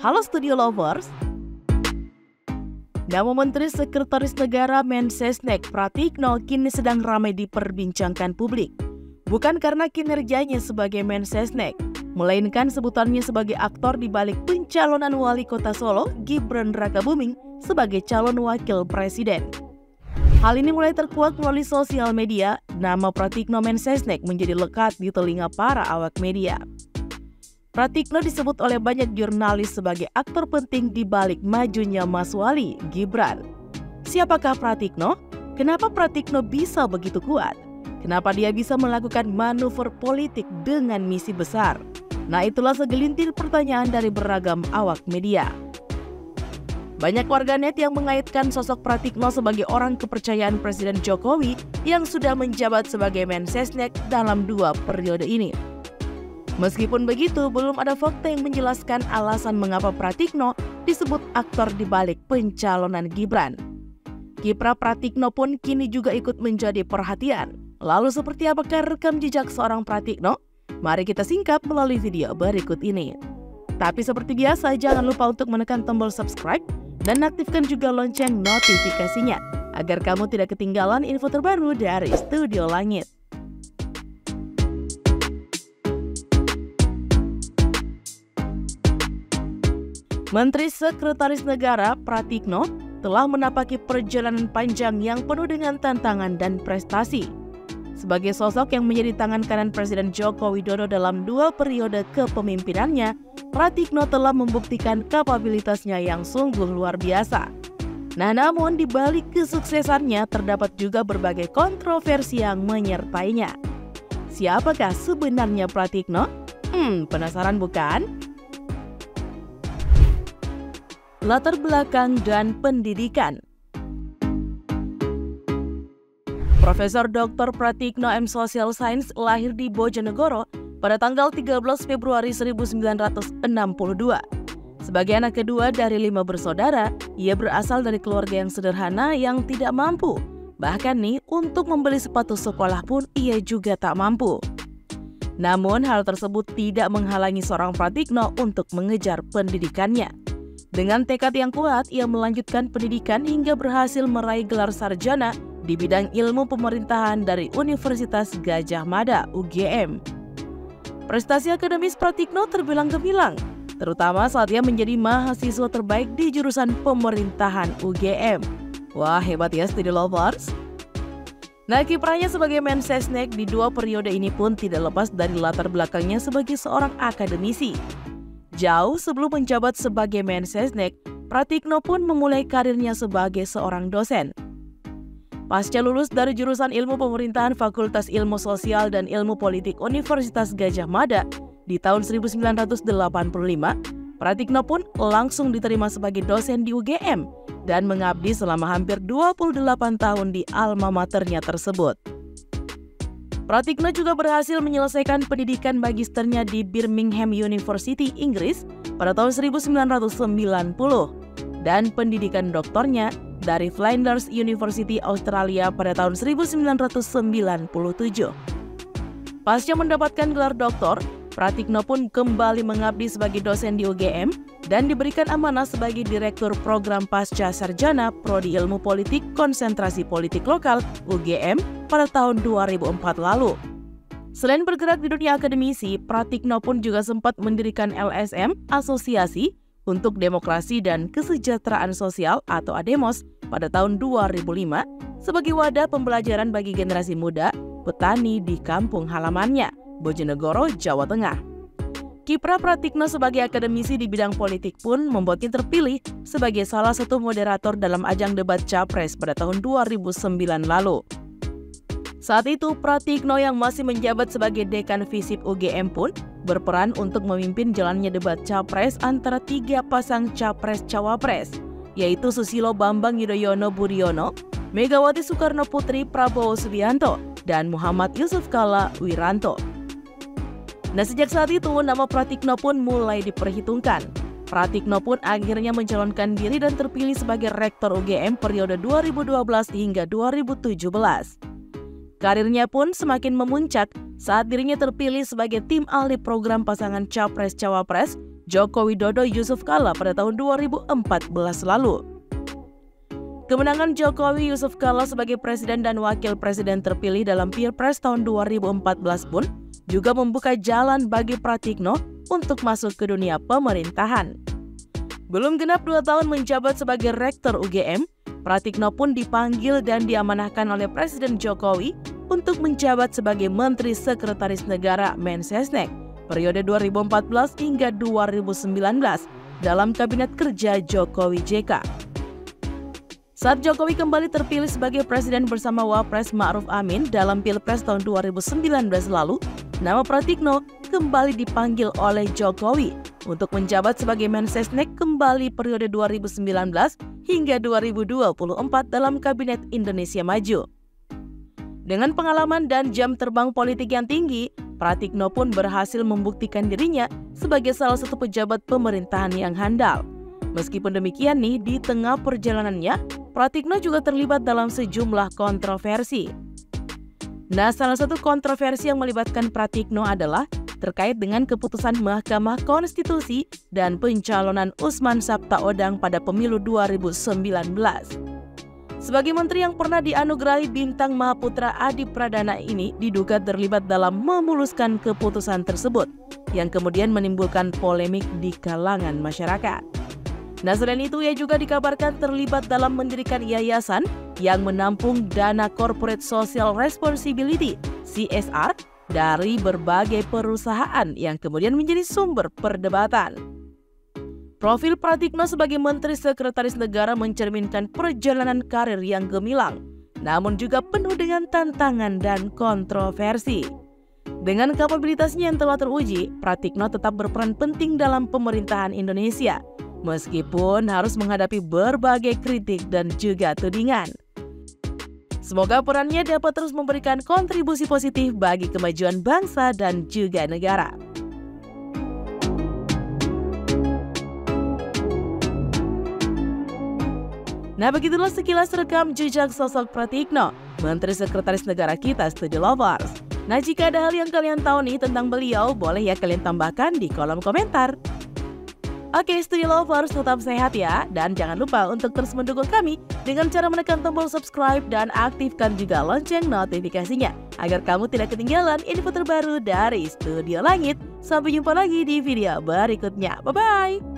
Halo Studio Lovers. Nama Menteri Sekretaris Negara Mensesnek Pratikno kini sedang ramai diperbincangkan publik. Bukan karena kinerjanya sebagai Mensesnek, melainkan sebutannya sebagai aktor di balik pencalonan Wali Kota Solo Gibran Rakabuming sebagai calon wakil presiden. Hal ini mulai terkuak melalui sosial media. Nama Pratikno Mensesnek menjadi lekat di telinga para awak media. Pratikno disebut oleh banyak jurnalis sebagai aktor penting di balik majunya Mas Wali Gibran. Siapakah Pratikno? Kenapa Pratikno bisa begitu kuat? Kenapa dia bisa melakukan manuver politik dengan misi besar? Nah, itulah segelintir pertanyaan dari beragam awak media. Banyak warganet yang mengaitkan sosok Pratikno sebagai orang kepercayaan Presiden Jokowi yang sudah menjabat sebagai Mensesnek dalam 2 periode ini. Meskipun begitu, belum ada fakta yang menjelaskan alasan mengapa Pratikno disebut aktor di balik pencalonan Gibran. Kiprah Pratikno pun kini juga ikut menjadi perhatian. Lalu seperti apakah rekam jejak seorang Pratikno? Mari kita singkap melalui video berikut ini. Tapi seperti biasa, jangan lupa untuk menekan tombol subscribe dan aktifkan juga lonceng notifikasinya agar kamu tidak ketinggalan info terbaru dari Studio Langit. Menteri Sekretaris Negara Pratikno telah menapaki perjalanan panjang yang penuh dengan tantangan dan prestasi. Sebagai sosok yang menjadi tangan kanan Presiden Joko Widodo dalam 2 periode kepemimpinannya, Pratikno telah membuktikan kapabilitasnya yang sungguh luar biasa. Nah, namun di balik kesuksesannya terdapat juga berbagai kontroversi yang menyertainya. Siapakah sebenarnya Pratikno? Penasaran bukan? Latar belakang dan pendidikan. Profesor Dr. Pratikno M. Social Science lahir di Bojonegoro pada tanggal 13 Februari 1962. Sebagai anak kedua dari 5 bersaudara, ia berasal dari keluarga yang sederhana yang tidak mampu. Bahkan nih, untuk membeli sepatu sekolah pun ia juga tak mampu. Namun hal tersebut tidak menghalangi seorang Pratikno untuk mengejar pendidikannya. Dengan tekad yang kuat, ia melanjutkan pendidikan hingga berhasil meraih gelar sarjana di bidang ilmu pemerintahan dari Universitas Gadjah Mada (UGM). Prestasi akademis Pratikno terbilang gemilang, terutama saat ia menjadi mahasiswa terbaik di jurusan pemerintahan UGM. Wah, hebat ya Studio Lovers. Nah, kiprahnya sebagai Mensesnek di 2 periode ini pun tidak lepas dari latar belakangnya sebagai seorang akademisi. Jauh sebelum menjabat sebagai Mensesnek, Pratikno pun memulai karirnya sebagai seorang dosen. Pasca lulus dari jurusan Ilmu Pemerintahan Fakultas Ilmu Sosial dan Ilmu Politik Universitas Gadjah Mada di tahun 1985, Pratikno pun langsung diterima sebagai dosen di UGM dan mengabdi selama hampir 28 tahun di alma maternya tersebut. Pratikno juga berhasil menyelesaikan pendidikan magisternya di Birmingham University, Inggris pada tahun 1990 dan pendidikan doktornya dari Flinders University, Australia pada tahun 1997. Pasca mendapatkan gelar doktor, Pratikno pun kembali mengabdi sebagai dosen di UGM dan diberikan amanah sebagai Direktur Program Pasca Sarjana Prodi Ilmu Politik Konsentrasi Politik Lokal UGM pada tahun 2004 lalu. Selain bergerak di dunia akademisi, Pratikno pun juga sempat mendirikan LSM, Asosiasi untuk Demokrasi dan Kesejahteraan Sosial atau ADEMOS pada tahun 2005 sebagai wadah pembelajaran bagi generasi muda petani di kampung halamannya, Bojonegoro, Jawa Tengah. Kiprah Pratikno sebagai akademisi di bidang politik pun membuatnya terpilih sebagai salah satu moderator dalam ajang debat Capres pada tahun 2009 lalu. Saat itu, Pratikno yang masih menjabat sebagai Dekan Visip UGM pun berperan untuk memimpin jalannya debat Capres antara 3 pasang Capres-Cawapres, yaitu Susilo Bambang Yudhoyono Budiono, Megawati Soekarno Putri Prabowo Subianto, dan Muhammad Yusuf Kala Wiranto. Nah, sejak saat itu nama Pratikno pun mulai diperhitungkan. Pratikno pun akhirnya mencalonkan diri dan terpilih sebagai Rektor UGM periode 2012 hingga 2017. Karirnya pun semakin memuncak saat dirinya terpilih sebagai tim ahli program pasangan Capres-Cawapres Joko Widodo Yusuf Kala pada tahun 2014 lalu. Kemenangan Jokowi Yusuf Kala sebagai presiden dan wakil presiden terpilih dalam Pilpres tahun 2014 pun juga membuka jalan bagi Pratikno untuk masuk ke dunia pemerintahan. Belum genap 2 tahun menjabat sebagai Rektor UGM, Pratikno pun dipanggil dan diamanahkan oleh Presiden Jokowi untuk menjabat sebagai Menteri Sekretaris Negara Mensesnek periode 2014 hingga 2019 dalam Kabinet Kerja Jokowi JK. Saat Jokowi kembali terpilih sebagai presiden bersama Wapres Ma'ruf Amin dalam Pilpres tahun 2019 lalu, nama Pratikno kembali dipanggil oleh Jokowi untuk menjabat sebagai Mensesnek kembali periode 2019 hingga 2024 dalam Kabinet Indonesia Maju. Dengan pengalaman dan jam terbang politik yang tinggi, Pratikno pun berhasil membuktikan dirinya sebagai salah satu pejabat pemerintahan yang handal. Meskipun demikian nih, di tengah perjalanannya, Pratikno juga terlibat dalam sejumlah kontroversi. Nah, salah satu kontroversi yang melibatkan Pratikno adalah terkait dengan keputusan Mahkamah Konstitusi dan pencalonan Usman Sabtaodang pada pemilu 2019. Sebagai menteri yang pernah dianugerahi bintang Mahaputra Adi Pradana ini diduga terlibat dalam memuluskan keputusan tersebut, yang kemudian menimbulkan polemik di kalangan masyarakat. Nah, selain itu ia juga dikabarkan terlibat dalam mendirikan yayasan yang menampung dana Corporate Social Responsibility (CSR) dari berbagai perusahaan yang kemudian menjadi sumber perdebatan. Profil Pratikno sebagai Menteri Sekretaris Negara mencerminkan perjalanan karir yang gemilang, namun juga penuh dengan tantangan dan kontroversi. Dengan kapabilitasnya yang telah teruji, Pratikno tetap berperan penting dalam pemerintahan Indonesia, meskipun harus menghadapi berbagai kritik dan juga tudingan. Semoga perannya dapat terus memberikan kontribusi positif bagi kemajuan bangsa dan juga negara. Nah, begitulah sekilas rekam jejak sosok Pratikno, Menteri Sekretaris Negara kita, Studio Lovers. Nah, jika ada hal yang kalian tahu nih tentang beliau, boleh ya kalian tambahkan di kolom komentar. Oke, Studio Lovers, tetap sehat ya. Dan jangan lupa untuk terus mendukung kami dengan cara menekan tombol subscribe dan aktifkan juga lonceng notifikasinya, agar kamu tidak ketinggalan info terbaru dari Studio Langit. Sampai jumpa lagi di video berikutnya. Bye-bye!